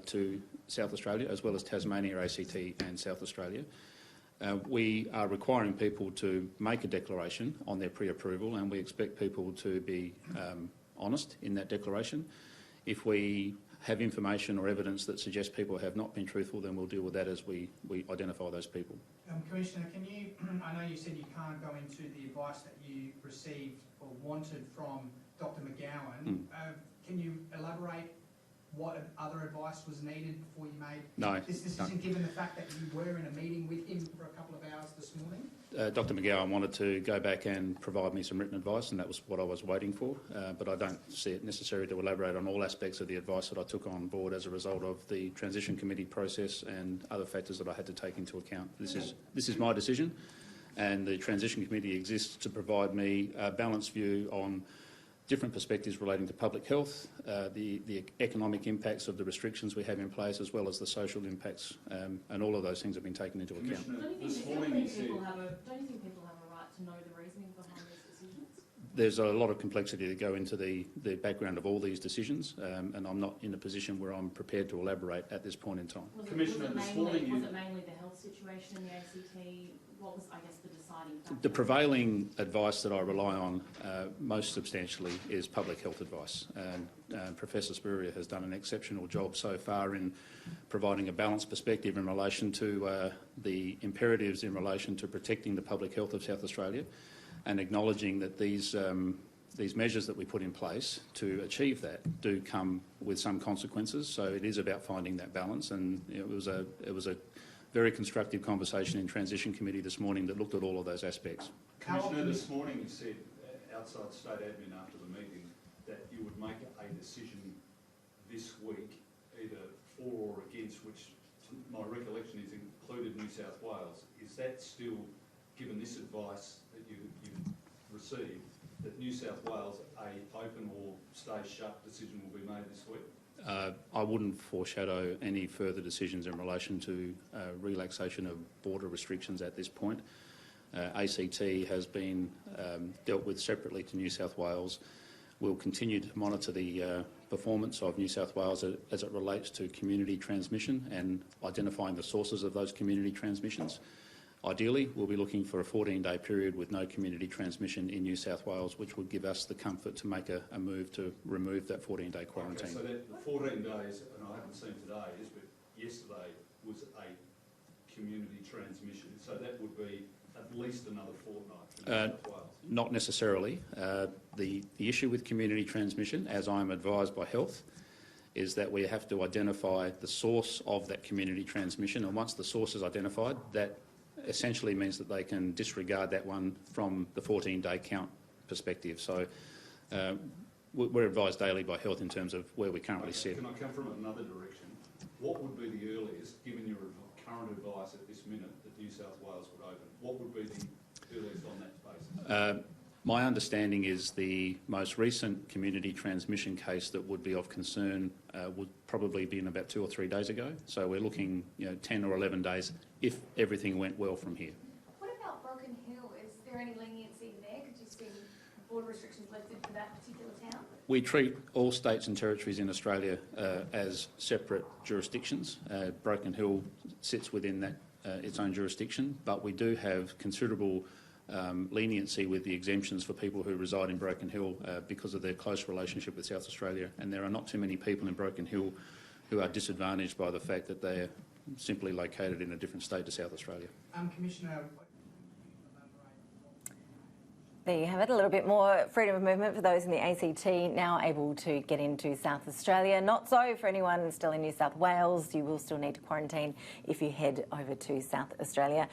to South Australia, as well as Tasmania, ACT and South Australia. We are requiring people to make a declaration on their pre-approval, and we expect people to be honest in that declaration. If we have information or evidence that suggests people have not been truthful, then we'll deal with that as we identify those people. Commissioner, can you, I know you said you can't go into the advice that you received or wanted from Dr McGowan. Can you elaborate what other advice was needed before you made this decision, given the fact that you were in a meeting with him for a couple of hours this morning? Dr McGowan wanted to go back and provide me some written advice, and that was what I was waiting for, but I don't see it necessary to elaborate on all aspects of the advice that I took on board as a result of the Transition Committee process and other factors that I had to take into account. This is my decision, and the Transition Committee exists to provide me a balanced view on different perspectives relating to public health, the economic impacts of the restrictions we have in place, as well as the social impacts, and all of those things have been taken into account. Don't you think people have a right to know the reasoning behind these decisions? There's a lot of complexity to go into the background of all these decisions, and I'm not in a position where I'm prepared to elaborate at this point in time. Was it mainly the health situation in the ACT? What was, I guess, the deciding factor? The prevailing advice that I rely on most substantially is public health advice. Professor Spurrier has done an exceptional job so far in providing a balanced perspective in relation to the imperatives in relation to protecting the public health of South Australia, and acknowledging that these measures that we put in place to achieve that do come with some consequences. So it is about finding that balance, and it was a very constructive conversation in Transition Committee this morning that looked at all of those aspects. Commissioner, this morning you said outside state admin after the meeting that you would make a decision this week, either for or against, which my recollection is included New South Wales. Is that still, given this advice that you've received, that New South Wales, a open or stay shut decision will be made this week? I wouldn't foreshadow any further decisions in relation to relaxation of border restrictions at this point. ACT has been dealt with separately to New South Wales. We'll continue to monitor the performance of New South Wales as it relates to community transmission and identifying the sources of those community transmissions. Ideally, we'll be looking for a 14-day period with no community transmission in New South Wales, which would give us the comfort to make a move to remove that 14-day quarantine. Okay, so that the 14 days, and I haven't seen today's, but yesterday was a community transmission, so that would be at least another fortnight for New South Wales. Not necessarily. The issue with community transmission, as I'm advised by Health, is that we have to identify the source of that community transmission, and once the source is identified, that essentially means that they can disregard that one from the 14-day count perspective. So we're advised daily by Health in terms of where we currently sit. Can I come from another direction? What would be the earliest, given your current advice at this minute, that New South Wales would open? What would be the earliest on that basis? My understanding is the most recent community transmission case that would be of concern would probably be in about 2 or 3 days ago. So we're looking, 10 or 11 days if everything went well from here. What about Broken Hill? Is there any leniency there? Could you see border restrictions lifted for that particular town? We treat all states and territories in Australia as separate jurisdictions. Broken Hill sits within that its own jurisdiction, but we do have considerable leniency with the exemptions for people who reside in Broken Hill because of their close relationship with South Australia, and there are not too many people in Broken Hill who are disadvantaged by the fact that they're simply located in a different state to South Australia. Commissioner, there you have it, a little bit more freedom of movement for those in the ACT now able to get into South Australia. Not so for anyone still in New South Wales. You will still need to quarantine if you head over to South Australia.